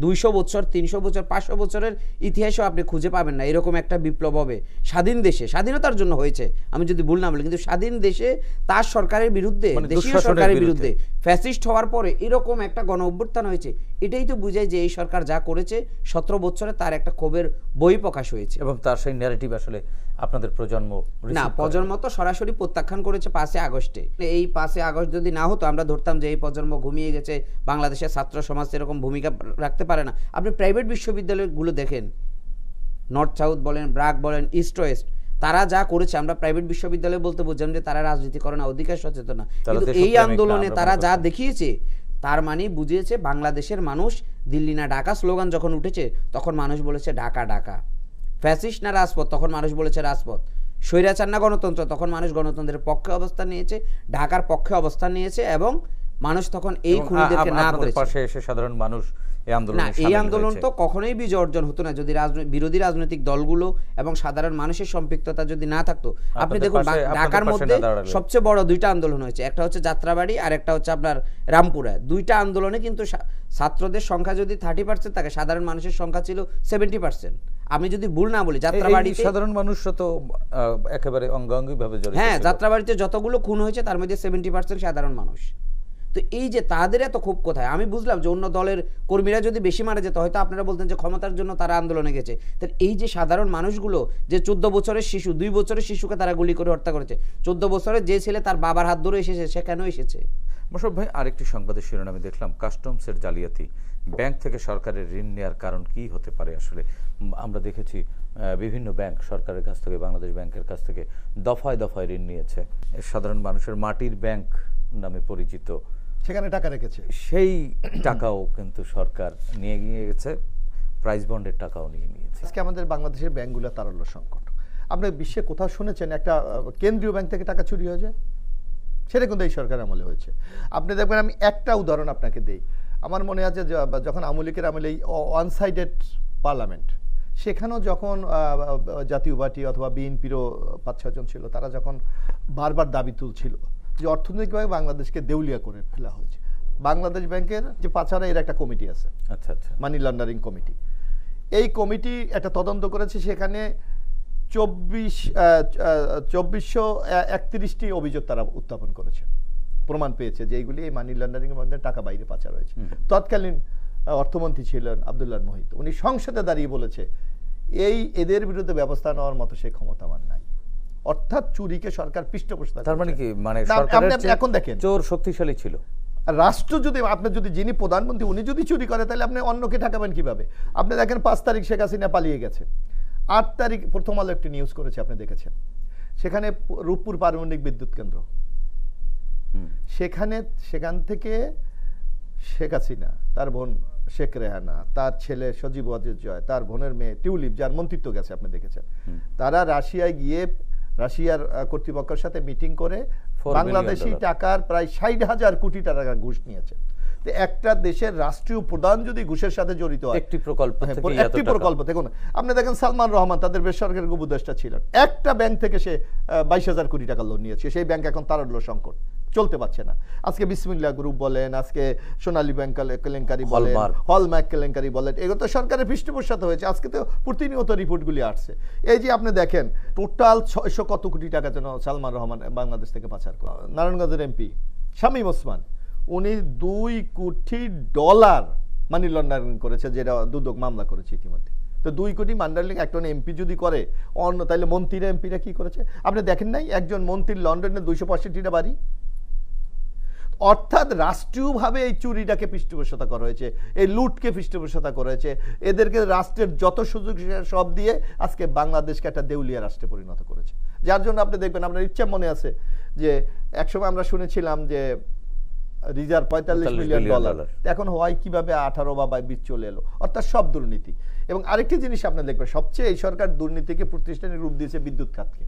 Speaker 4: 200 বছর, 300 বছর, 500 বছরের ইতিহাসও আপনি খুঁজে পাবেন না এরকম একটা বিপ্লব হবে স্বাধীন দেশে, স্বাধীনতার জন্য হয়েছে আমি যদি ভুল না বলি, কিন্তু স্বাধীন দেশে তার সরকারের বিরুদ্ধে, দেশীয় সরকারের বিরুদ্ধে ফ্যাসিস্ট হওয়ার পরে এরকম একটা গণ অভ্যুত্থান হয়েছে। এটাই তো বুঝায় যে এই সরকার যা করেছে 17 বছরে তার একটা ক্ষোভের বই প্রকাশ হয়েছে।
Speaker 1: এবং তার সেই ন্যারেটিভ আসলে আপনাদের প্রজন্ম
Speaker 4: না, প্রজন্ম তো সরাসরি প্রত্যাখ্যান করেছে 5 আগস্টে। এই 5 আগস্ট যদি না হতো আমরা ধরতাম যে এই প্রজন্ম ঘুমিয়ে গেছে, বাংলাদেশের ছাত্র সমাজ এরকম ভূমিকা রাখতে পারে না। আপনি প্রাইভেট বিশ্ববিদ্যালয়গুলো দেখেন, নর্থ সাউথ বলেন, ব্রাক বলেন, ইস্ট ওয়েস্ট, তারা যা করেছে আমরা প্রাইভেট বিশ্ববিদ্যালয় বলতে বুঝলাম যে তারা রাজনীতি করে না, অধিকার সচেতন না, কিন্তু এই আন্দোলনে তারা যা দেখিয়েছে তার মানে বুঝিয়েছে বাংলাদেশের মানুষ দিল্লি না ঢাকা স্লোগান যখন উঠেছে তখন মানুষ বলেছে ঢাকা ঢাকা, ফ্যাসিস্ট না রাজপথ তখন মানুষ বলেছে রাজপথ, স্বৈরাচার না গণতন্ত্র তখন মানুষ গণতন্ত্রের পক্ষে অবস্থান নিয়েছে, ঢাকার পক্ষে অবস্থান নিয়েছে, এবং মানুষ তখন এই খুনিদেরকে না করেছে।
Speaker 1: পাশে এসে সাধারণ মানুষ এই আন্দোলনে
Speaker 4: না, এই আন্দোলন তো কখনোই বিজয় অর্জন হতো না যদি বিরোধী রাজনৈতিক দলগুলো এবং সাধারণ মানুষের সম্পৃক্ততা যদি না থাকতো। আপনি দেখুন ঢাকার মধ্যে সবচেয়ে বড় 2টা আন্দোলন হয়েছে, একটা হচ্ছে যাত্রাবাড়ি আর একটা হচ্ছে আপনার রামপুরা। 2টা আন্দোলনে কিন্তু ছাত্রদের সংখ্যা যদি 30% থাকে, সাধারণ মানুষের সংখ্যা ছিল 70%। আমি যদি ভুল না বলি যাত্রাবাড়িতে
Speaker 1: সাধারণ মানুষরা তো একেবারে অঙ্গাঙ্গিভাবে জড়িত।
Speaker 4: হ্যাঁ, যাত্রাবাড়িতে যতগুলো খুন হয়েছে তার মধ্যে 70% সাধারণ মানুষ। তো এই যে তাদের এত খুব কোথায়, আমি বুঝলাম যে অন্য দলের কর্মীরা যদি বেশি মারা যেত হয়তো আপনারা বলতেন যে ক্ষমতার জন্য তারা আন্দোলনে গেছে। তাহলে এই যে সাধারণ মানুষগুলো, যে 14 বছরের শিশু, 2 বছরের শিশুকে তারা গুলি করে হত্যা করেছে, 14 বছরের যে ছেলে তার বাবার হাত ধরে এসেছে, সে কেন এসেছে?
Speaker 1: মোশাররফ ভাই, আরেকটি সংবাদের শিরোনামে দেখলাম কাস্টমসের জালিয়াতি, ব্যাংক থেকে সরকারের ঋণ নেওয়ার কারণ কি হতে পারে? আসলে আমরা দেখেছি বিভিন্ন ব্যাংক সরকারের কাছ থেকে, বাংলাদেশ ব্যাংকের কাছ থেকে দফায় দফায় ঋণ নিয়েছে। সাধারণ মানুষের মাটির ব্যাংক নামে পরিচিত,
Speaker 3: সেখানে টাকা রেখেছে,
Speaker 1: সেই টাকাও কিন্তু সরকার নিয়ে গিয়ে গেছে, প্রাইস বন্ডের টাকাও নিয়ে নিয়েছে।
Speaker 3: আজকে আমাদের বাংলাদেশের ব্যাংকগুলো তারল্য সংকট। আপনি বিশ্বে কোথাও শুনেছেন একটা কেন্দ্রীয় ব্যাংক থেকে টাকা চুরি হয়ে যায়? সেটা কিন্তু এই সরকার আমলে হয়েছে। আপনি দেখবেন, আমি একটা উদাহরণ আপনাকে দেই। আমার মনে আছে যখন আওয়ামী লীগের আমলে এই ওয়ান সাইডেড পার্লামেন্ট, সেখানেও যখন জাতীয় পার্টি অথবা বিএনপিরও 5-6 জন ছিল, তারা যখন বারবার দাবি তুলছিল যে অর্থনৈতিকভাবে বাংলাদেশকে দেউলিয়া করে ফেলা হয়েছে, বাংলাদেশ ব্যাংকের যে পাচারা এর একটা কমিটি আছে,
Speaker 1: আচ্ছা আচ্ছা,
Speaker 3: মানি লন্ডারিং কমিটি। এই কমিটি একটা তদন্ত করেছে, সেখানে 2431টি অভিযোগ তারা উত্থাপন করেছে, প্রমাণ পেয়েছে যে এইগুলি এই মানি লন্ডারিং এর মধ্যে টাকা বাইরে পাচার হয়েছে। তৎকালীন অর্থমন্ত্রী ছিলেন আব্দুল্লাহ মোহিত, উনি সংসদে দাঁড়িয়ে বলেছে এদের বিরুদ্ধে ব্যবস্থা নেওয়ার মতো সেই ক্ষমতা আমার নাই। অর্থাৎ চুরিকে সরকার পৃষ্ঠপোষকতা।
Speaker 1: তার মানে কি, মানে সরকারের
Speaker 3: এখন দেখেন
Speaker 1: চোর শক্তিশালী ছিল।
Speaker 3: রাষ্ট্র যদি, আপনি যদি যিনি প্রধানমন্ত্রী উনি যদি চুরি করে, তাহলে আপনি অন্যকে ঠেকাবেন কিভাবে? আপনি দেখেন 5 তারিখ শেখ হাসিনা পালিয়ে গেছে, 8 তারিখ প্রথম আলো একটি নিউজ করেছে, আপনি দেখেছেন, সেখানে রূপপুর পারমাণবিক বিদ্যুৎ কেন্দ্র, সেখান থেকে শেখ হাসিনা, তার বোন শেখ রেহানা, তার ছেলে সজীব ওয়াজেদ জয়, তার বোনের মেয়ে টিউলিপ, যার মন্ত্রিত্ব গেছে আপনি দেখেছেন, তারা রাশিয়ায় গিয়ে রাশিয়ার কর্তৃপক্ষের সাথে মিটিং করে বাংলাদেশি টাকার প্রায় 60,000 কোটি টাকা ঘুষ নিয়েছে। একটা দেশের রাষ্ট্রীয় প্রধান যদি ঘুষের সাথে জড়িত হয়, একটি প্রকল্প দেখুন, আপনি দেখেন সালমান রহমান তাদের বেসরকারি উপদেষ্টা ছিলেন, একটা ব্যাংক থেকে সে 22,000 কোটি টাকা লোন নিয়েছে, সেই ব্যাংক এখন তারল্য সংকট, চলতে পারছে না। আজকে বিসমিল্লাহ গ্রুপ বলেন, আজকে সোনালী ব্যাংক কেলেঙ্কারি বলেন, হলমার্ক কেলেঙ্কারি বলেন, এগুলো তো সরকারের পৃষ্ঠপোষকতা হয়েছে। আজকে তো প্রতিনিয়ত রিপোর্টগুলি আসছে। এই যে আপনি দেখেন টোটাল 600 কত কোটি টাকা যেন সালমান রহমান বাংলাদেশ থেকে পাচার করে। নারায়ণগঞ্জের এমপি শামীম ওসমান, উনি $2 কোটি মানি লন্ডারিং করেছে, যেটা দুদক মামলা করেছে ইতিমধ্যে। তো 2 কোটি মানি লন্ডারিং একজন এমপি যদি করে, অন্য তাহলে মন্ত্রীরা এমপিরা কি করেছে আপনি দেখেন নাই? একজন মন্ত্রীর লন্ডনে 265টা বাড়ি। অর্থাৎ রাষ্ট্রীয়ভাবে এই চুরিটাকে পৃষ্ঠপোষকতা করা হয়েছে, এই লুটকে পৃষ্ঠপোষকতা করা হয়েছে, এদেরকে রাষ্ট্রের যত সুযোগ সব দিয়ে আজকে বাংলাদেশকে একটা দেউলিয়া রাষ্ট্রে পরিণত করেছে। যার জন্য আপনি দেখবেন, আপনার ইচ্ছা মনে আছে যে একসময় আমরা শুনেছিলাম যে রিজার্ভ 45 মিলিয়ন
Speaker 1: বিলিয়ন
Speaker 3: ডলার, এখন হয় কিভাবে 18 বা 20 চলে এলো, অর্থাৎ সব দুর্নীতি। এবং আরেকটি জিনিস আপনি দেখবেন, সবচেয়ে এই সরকার দুর্নীতিকে প্রতিষ্ঠানের রূপ দিয়েছে বিদ্যুৎ খাতকে।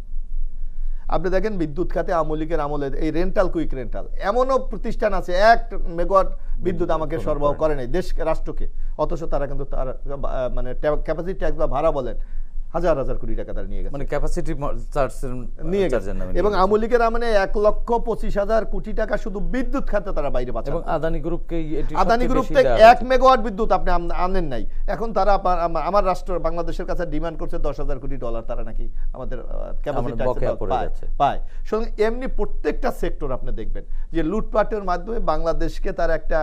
Speaker 3: আপনি দেখেন বিদ্যুৎ খাতে আওয়ামী লীগের আমলে এই রেন্টাল, কুইক রেন্টাল, এমনও প্রতিষ্ঠান আছে 1 মেগাওয়াট বিদ্যুৎ আমাকে সরবরাহ করে নাই দেশ রাষ্ট্রকে, অথচ তারা কিন্তু তার মানে ক্যাপাসিটি ট্যাক্স বা ভাড়া বলেন হাজার হাজার কোটি টাকা তারা নিয়ে গেছে,
Speaker 1: মানে ক্যাপাসিটি
Speaker 3: নিয়ে গেছে। এবং আওয়ামী লীগের আমলে 1,25,000 কোটি টাকা শুধু বিদ্যুৎ খাতে তারা বাইরে পাচ্ছে।
Speaker 1: এবং আদানি গ্রুপকে
Speaker 3: আদানি গ্রুপ থেকে 1 মেগাওয়াট বিদ্যুৎ আপনি আনেন নাই, এখন তারা আমার রাষ্ট্র বাংলাদেশের কাছে ডিমান্ড করছে $10,000 কোটি, তারা নাকি আমাদের ক্যাপাসিটি ট্যাক্স পায়। সুতরাং এমনি প্রত্যেকটা সেক্টর আপনি দেখবেন যে লুটপাটের মাধ্যমে বাংলাদেশকে তারা একটা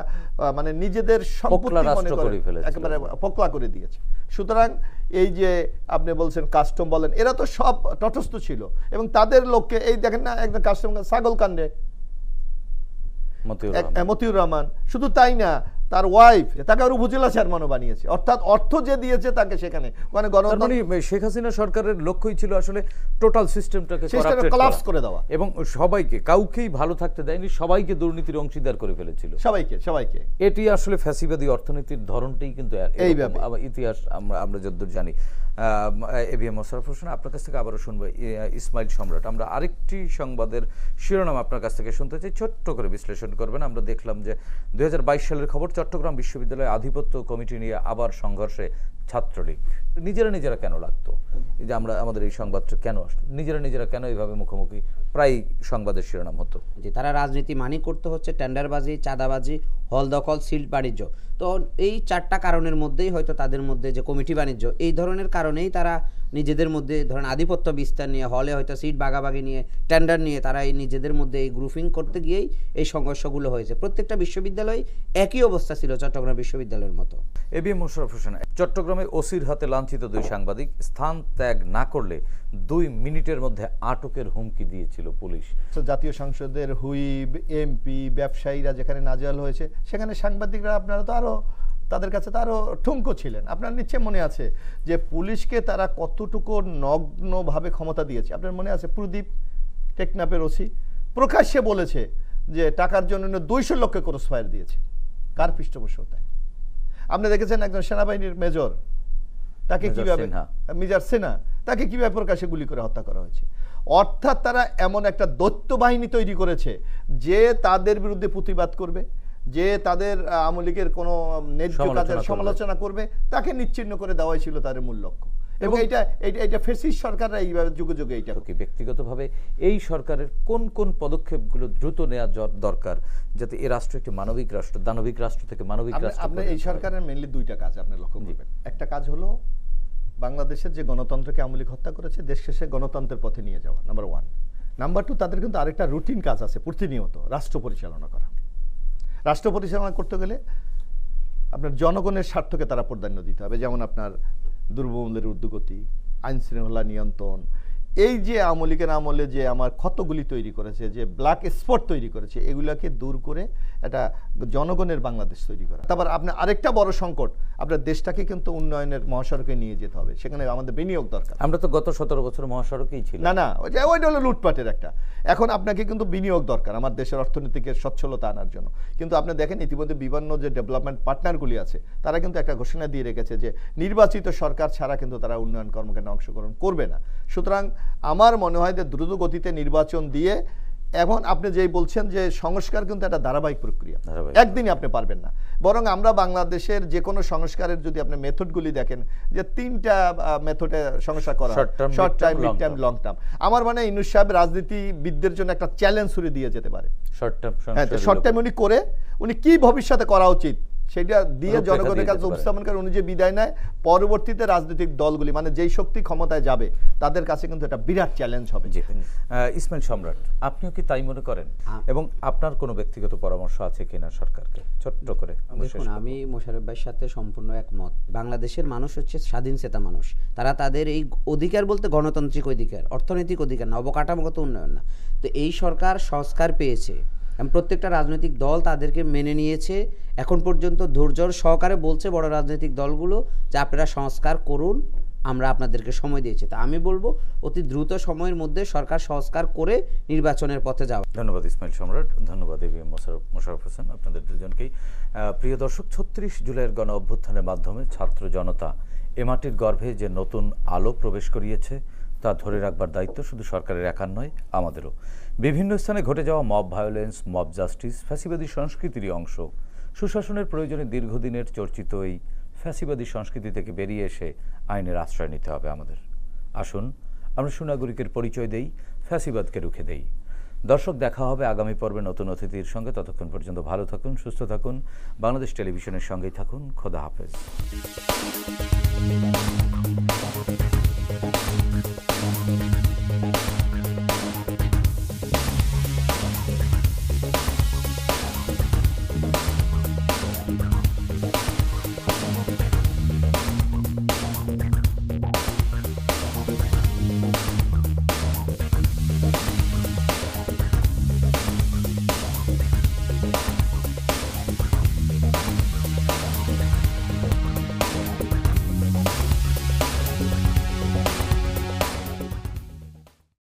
Speaker 3: মানে নিজেদের সম্পত্তি মনে করে একেবারে পোকলা করে দিয়েছে। সুতরাং এই যে আপনি বলছেন কাস্টম বলেন, এরা তো সব তটস্থ ছিল এবং তাদের লোককে এই দেখেন না, একদম কাস্টম ছাগল কাণ্ডে মতিউর রহমান, শুধু তাই না তার ওয়াইফ তাকে আর উপজেলা চেয়ারম্যানও বানিয়েছে, অর্থাৎ অর্থ যে দিয়েছে তাকে সেখানে মানে
Speaker 1: শেখ হাসিনা সরকারের লক্ষ্যই ছিল আসলে টোটাল সিস্টেমটাকে
Speaker 3: কোলাপস করে দেওয়া
Speaker 1: এবং সবাইকে, কাউকেই ভালো থাকতে দেয়নি, সবাইকে দুর্নীতির অংশীদার করে ফেলেছিল, সবাইকে। এটি আসলে ফ্যাসিবাদী অর্থনীতির ধরনটাই কিন্তু এইভাবে ইতিহাস আমরা যতদূর জানি। এবিএম মোশাররফ হোসেন, আপনার কাছ থেকে আবারও শুনবো ইসমাইল সম্রাট। আমরা আরেকটি সংবাদের শিরোনাম আপনার কাছ থেকে শুনতে চাই, ছোট্ট করে বিশ্লেষণ করবেন। আমরা দেখলাম যে 2022 সালের খবর, চট্টগ্রাম বিশ্ববিদ্যালয়ে আধিপত্য কমিটি নিয়ে আবার সংঘর্ষে ছাত্রলীগ। নিজেরা কেন লাগতো এই যে আমাদের এই সংবাদটা কেন আসলো, নিজেরা কেন এইভাবে মুখোমুখি প্রায় সংবাদের শিরোনাম হতো
Speaker 4: যে তারা রাজনীতি মানি করতে হচ্ছে টেন্ডারবাজি, চাঁদাবাজি, হল দখল, সিল্ট বাণিজ্য। তো এই 4টা কারণের মধ্যেই হয়তো তাদের মধ্যে যে কমিটি বাণিজ্য, এই ধরনের কারণেই তারা নিজেদের মধ্যে ধরেন আধিপত্য বিস্তার নিয়ে, হলে হয়তো সিট ভাগাভাগি নিয়ে, টেন্ডার নিয়ে তারা এই নিজেদের মধ্যে এই গ্রুপিং করতে গিয়েই এই সংঘর্ষগুলো হয়েছে। প্রত্যেকটা বিশ্ববিদ্যালয় একই অবস্থা ছিল চট্টগ্রাম বিশ্ববিদ্যালয়ের মতো।
Speaker 1: এবিএম মোশাররফ হোসেন, চট্টগ্রামে ওসির হাতে লাঞ্ছিত 2 সাংবাদিক, স্থান ত্যাগ না করলে 2 মিনিটের মধ্যে আটকের হুমকি দিয়েছিল পুলিশ।
Speaker 3: জাতীয় সংসদের হুইপ, এমপি, ব্যবসায়ীরা যেখানে নাজেহাল হয়েছে, সেখানে সাংবাদিকরা আপনারা তো আরো তাদের কাছে তো আরো ঠুনকো ছিলেন। আপনার নিশ্চয় মনে আছে যে পুলিশকে তারা কতটুকু নগ্নভাবে ক্ষমতা দিয়েছে। আপনার মনে আছে প্রদীপ টেকনাফের ওসি প্রকাশ্যে বলেছে যে টাকার জন্য 200 লোককে ক্রস ফায়ার দিয়েছে। কার পৃষ্ঠপোষকতায়? আপনি দেখেছেন একজন সেনাবাহিনীর মেজর, তাকে কিভাবে, মেজর সিনহা, তাকে কিভাবে প্রকাশ্যে গুলি করে হত্যা করা হয়েছে। অর্থাৎ তারা এমন একটা দৈত্য বাহিনী তৈরি করেছে যে তাদের বিরুদ্ধে প্রতিবাদ করবে, যে তাদের আওয়ামী লীগের কোনো ন্যায্য কাজের সমালোচনা করবে, তাকে নিচ্ছিন্ন করে দেওয়াই ছিল তাদের মূল লক্ষ্য। এবং এটা ফ্যাসিস্ট সরকাররা এইভাবে যুগে যুগে এইটা।
Speaker 1: ব্যক্তিগতভাবে এই সরকারের কোন কোন পদক্ষেপগুলো দ্রুত নেওয়া দরকার যাতে এই রাষ্ট্র একটি মানবিক রাষ্ট্র, দানবিক রাষ্ট্র থেকে মানবিক রাষ্ট্র?
Speaker 3: আপনি এই সরকারের মেইনলি 2টা কাজ আপনি লক্ষ্য করবেন। একটা কাজ হলো বাংলাদেশের যে গণতন্ত্রকে আওয়ামী লীগ হত্যা করেছে, দেশকে সে গণতন্ত্রের পথে নিয়ে যাওয়া, নাম্বার 1। নাম্বার 2, তাদের কিন্তু আরেকটা রুটিন কাজ আছে প্রতিনিয়ত, রাষ্ট্র পরিচালনা করা। রাষ্ট্র পরিচালনা করতে গেলে আপনার জনগণের স্বার্থকে তারা প্রাধান্য দিতে হবে। যেমন আপনার দ্রব্যমূল্যের ঊর্ধ্বগতি, আইন শৃঙ্খলা নিয়ন্ত্রণ, এই যে আওয়ামী লীগের আমলে যে আমার ক্ষতগুলি তৈরি করেছে, যে ব্ল্যাক স্পট তৈরি করেছে, এগুলাকে দূর করে একটা জনগণের বাংলাদেশ তৈরি করা। তারপর আপনার আরেকটা বড় সংকট, আপনার দেশটাকে কিন্তু উন্নয়নের মহাসড়কে নিয়ে যেতে হবে, সেখানে আমাদের বিনিয়োগ দরকার।
Speaker 1: আমরা তো গত 17 বছর মহাসড়কেই ছিল
Speaker 3: না, ওইটা হলো লুটপাটের একটা। এখন আপনাকে কিন্তু বিনিয়োগ দরকার আমার দেশের অর্থনীতিকে সচ্ছলতা আনার জন্য। কিন্তু আপনি দেখেন ইতিমধ্যে বিভিন্ন যে ডেভেলপমেন্ট পার্টনারগুলি আছে, তারা কিন্তু একটা ঘোষণা দিয়ে রেখেছে যে নির্বাচিত সরকার ছাড়া কিন্তু তারা উন্নয়ন কর্মকাণ্ডে অংশগ্রহণ করবে না। সুতরাং আমার মনে হয় যে দ্রুত গতিতে নির্বাচন দিয়ে, এখন আপনি যেই বলছেন যে সংস্কার কিন্তু একটা ধারাবাহিক প্রক্রিয়া, একদিনই আপনি পারবেন না। বরং আমরা বাংলাদেশের যে কোনো সংস্কারের যদি আপনি মেথডগুলি দেখেন, যে 3টা মেথডে সংস্কার করা, short time, mid time, long term. আমার মানে ইউনূস সাহেব রাজনীতিবিদদের জন্য একটা চ্যালেঞ্জ ছুড়ে দিয়ে যেতে পারে। শর্ট টাইম উনি কি ভবিষ্যতে করা উচিত সেটা দিয়ে জনগণের কাছে উপস্থাপন করে উনি যে বিদায় নেয়, পরবর্তীতে রাজনৈতিক দলগুলি মানে যেই শক্তি ক্ষমতায় যাবে তাদের কাছে কিন্তু এটা বিরাট চ্যালেঞ্জ হবে।
Speaker 1: ইসমাইল সম্রাট, আপনিও কি তাই মনে করেন? এবং আপনার কোনো ব্যক্তিগত পরামর্শ আছে কিনা সরকারকে? ছোট্ট করে।
Speaker 4: দেখুন, আমি মোশাররফ ভাইয়ের সাথে সম্পূর্ণ একমত। বাংলাদেশের মানুষ হচ্ছে স্বাধীন চেতা মানুষ। তারা তাদের এই অধিকার বলতে গণতান্ত্রিক অধিকার, অর্থনৈতিক অধিকার না, অবকাঠামোগত উন্নয়ন না। তো এই সরকার সংস্কার পেয়েছে, প্রত্যেকটা রাজনৈতিক দল তাদেরকে মেনে নিয়েছে। এখন পর্যন্ত ধৈর্য সহকারে বলছে বড় রাজনৈতিক দলগুলো যে আপনারা সংস্কার করুন, আমরা আপনাদেরকে সময় দিয়েছি। তা আমি বলবো অতি দ্রুত সময়ের মধ্যে সরকার সংস্কার করে নির্বাচনের পথে যাওয়া।
Speaker 1: ধন্যবাদ ইসমাইল সম্রাট, ধন্যবাদ এবিএম মোশাররফ হোসেন, আপনাদের দুজনকেই। প্রিয় দর্শক, ৩৬ জুলাইয়ের গণ অভ্যুত্থানের মাধ্যমে ছাত্র জনতা এ মাটির গর্ভে যে নতুন আলো প্রবেশ করিয়েছে তা ধরে রাখবার দায়িত্ব শুধু সরকারের একার নয়, আমাদেরও। বিভিন্ন স্থানে ঘটে যাওয়া মব ভায়োলেন্স, মব জাস্টিস ফ্যাসিবাদী সংস্কৃতিরই অংশ। সুশাসনের প্রয়োজনে দীর্ঘদিনের চর্চিত এই ফ্যাসিবাদী সংস্কৃতি থেকে বেরিয়ে এসে আইনের আশ্রয় নিতে হবে আমাদের। আসুন আমরা সুনাগরিকের পরিচয় দেই, ফ্যাসিবাদকে রুখে দেই। দর্শক, দেখা হবে আগামী পর্বে নতুন অতিথির সঙ্গে। ততক্ষণ পর্যন্ত ভালো থাকুন, সুস্থ থাকুন, বাংলাদেশ টেলিভিশনের সঙ্গেই থাকুন। খোদা হাফেজ।